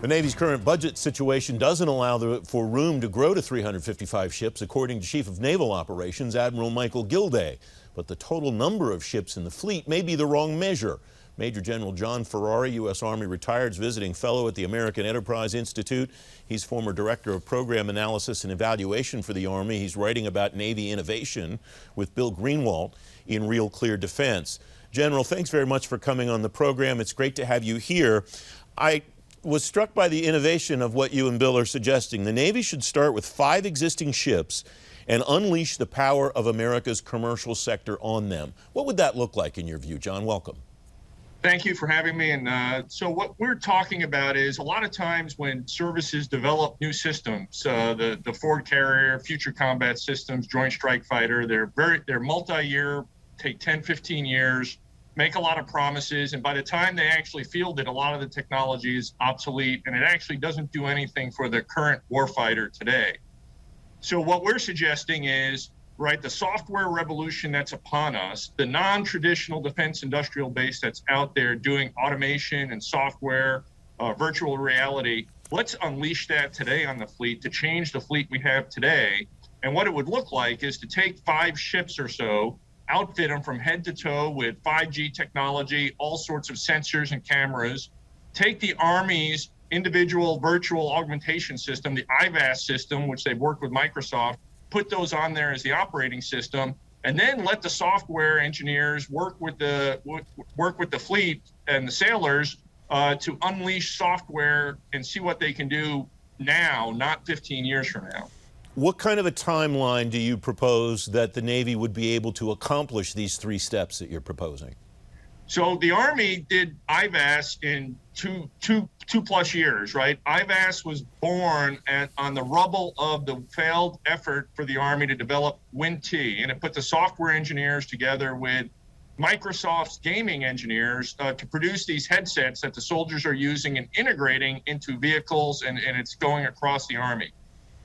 The Navy's current budget situation doesn't allow for room to grow to 355 ships, according to Chief of Naval Operations Admiral Michael Gilday. But the total number of ships in the fleet may be the wrong measure. Major General John Ferrari, U.S. Army retired, is visiting fellow at the American Enterprise Institute. He's former Director of Program Analysis and Evaluation for the Army. He's writing about Navy innovation with Bill Greenwalt in Real Clear Defense. General, thanks very much for coming on the program. It's great to have you here. I was struck by the innovation of what you and Bill are suggesting. The Navy should start with 5 existing ships and unleash the power of America's commercial sector on them. What would that look like in your view? John, welcome. Thank you for having me. And so what we're talking about is a lot of times when services develop new systems, the Ford Carrier, Future Combat Systems, Joint Strike Fighter, they're multi-year, take 10, 15 years, make a lot of promises, and by the time they actually field it, a lot of the technology is obsolete, and it actually doesn't do anything for the current warfighter today. So what we're suggesting is, right, the software revolution that's upon us, the non-traditional defense industrial base that's out there doing automation and software, virtual reality, let's unleash that today on the fleet to change the fleet we have today. And what it would look like is to take 5 ships or so, outfit them from head to toe with 5G technology, all sorts of sensors and cameras, take the Army's individual virtual augmentation system, the IVAS system, which they've worked with Microsoft, put those on there as the operating system, and then let the software engineers work with the fleet and the sailors to unleash software and see what they can do now, not 15 years from now. What kind of a timeline do you propose that the Navy would be able to accomplish these 3 steps that you're proposing? So the Army did IVAS in two plus years, right? IVAS was born on the rubble of the failed effort for the Army to develop Win-T, and it put the software engineers together with Microsoft's gaming engineers to produce these headsets that the soldiers are using and integrating into vehicles, and it's going across the Army.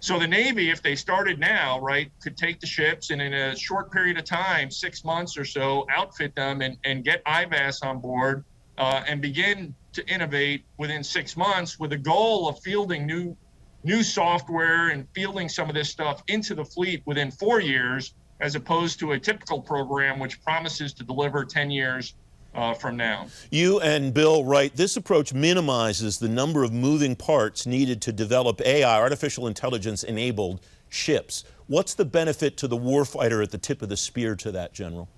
So the Navy, if they started now, right, could take the ships and in a short period of time, 6 months or so, outfit them and get IVAS on board and begin to innovate within 6 months with a goal of fielding new software and fielding some of this stuff into the fleet within 4 years, as opposed to a typical program which promises to deliver 10 years from now. You and Bill write, this approach minimizes the number of moving parts needed to develop AI, artificial intelligence-enabled ships. What's the benefit to the warfighter at the tip of the spear to that, General?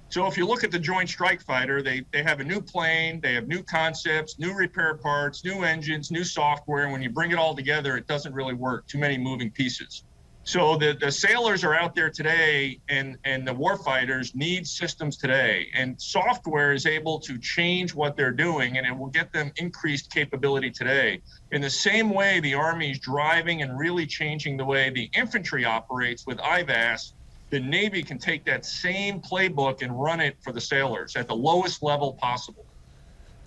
So if you look at the Joint Strike Fighter, they have a new plane, they have new concepts, new repair parts, new engines, new software, and when you bring it all together, it doesn't really work, too many moving pieces. So the sailors are out there today, and the warfighters need systems today, and software is able to change what they're doing, and it will get them increased capability today. In the same way, the Army is driving and really changing the way the infantry operates with IVAS. The Navy can take that same playbook and run it for the sailors at the lowest level possible.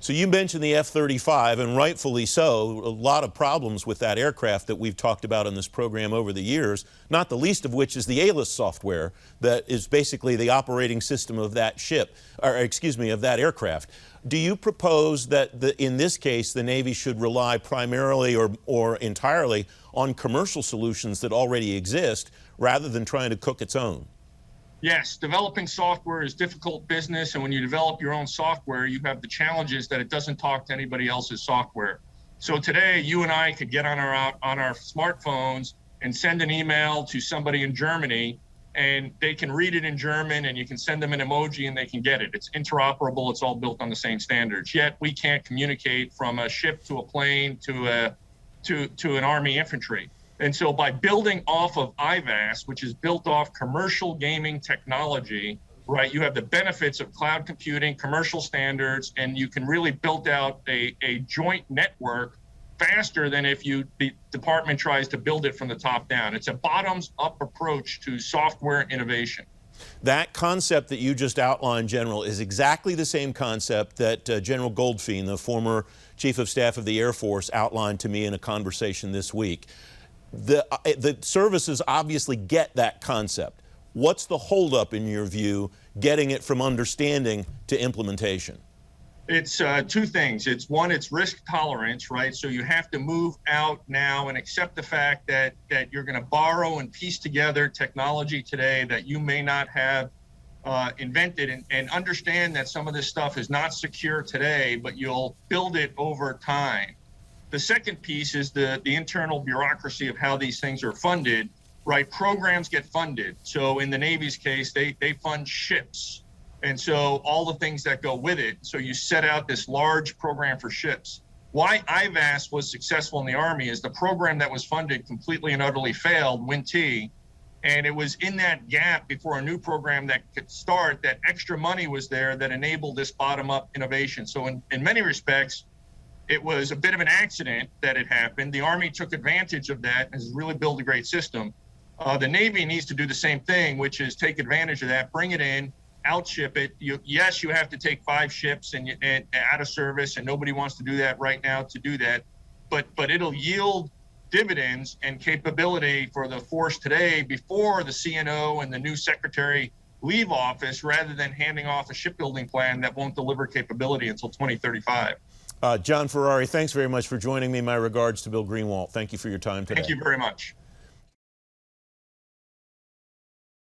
So you mentioned the F-35, and rightfully so. A lot of problems with that aircraft that we've talked about in this program over the years, not the least of which is the ALIS software that is basically the operating system of that ship, or excuse me, of that aircraft. Do you propose that in this case the Navy should rely primarily or entirely on commercial solutions that already exist rather than trying to cook its own? Yes, developing software is difficult business, and when you develop your own software, you have the challenges that it doesn't talk to anybody else's software. So today, you and I could get on our smartphones and send an email to somebody in Germany, and they can read it in German, and you can send them an emoji, and they can get it. It's interoperable. It's all built on the same standards. Yet we can't communicate from a ship to a plane to an Army infantry. And so by building off of IVAS, which is built off commercial gaming technology, right, you have the benefits of cloud computing, commercial standards, and you can really build out a joint network faster than if the department tries to build it from the top down. It's a bottoms-up approach to software innovation. That concept that you just outlined, General, is exactly the same concept that General Goldfein, the former Chief of Staff of the Air Force, outlined to me in a conversation this week. The services obviously get that concept. What's the holdup, in your view, getting it from understanding to implementation? It's two things. It's one, it's risk tolerance, right? So you have to move out now and accept the fact that you're going to borrow and piece together technology today that you may not have invented, and understand that some of this stuff is not secure today, but you'll build it over time. The second piece is the internal bureaucracy of how these things are funded, right? Programs get funded. So in the Navy's case, they fund ships. And so all the things that go with it. So you set out this large program for ships. Why IVAS was successful in the Army is the program that was funded completely and utterly failed, WIN-T, and it was in that gap before a new program that could start that extra money was there that enabled this bottom-up innovation. So in many respects, it was a bit of an accident that it happened. The Army took advantage of that and has really built a great system. The Navy needs to do the same thing, which is take advantage of that, bring it in, outship it. Yes, you have to take 5 ships and out of service, and nobody wants to do that right now to do that, but it'll yield dividends and capability for the force today before the CNO and the new secretary leave office, rather than handing off a shipbuilding plan that won't deliver capability until 2035. John Ferrari, thanks very much for joining me. My regards to Bill Greenwald. Thank you for your time today. Thank you very much.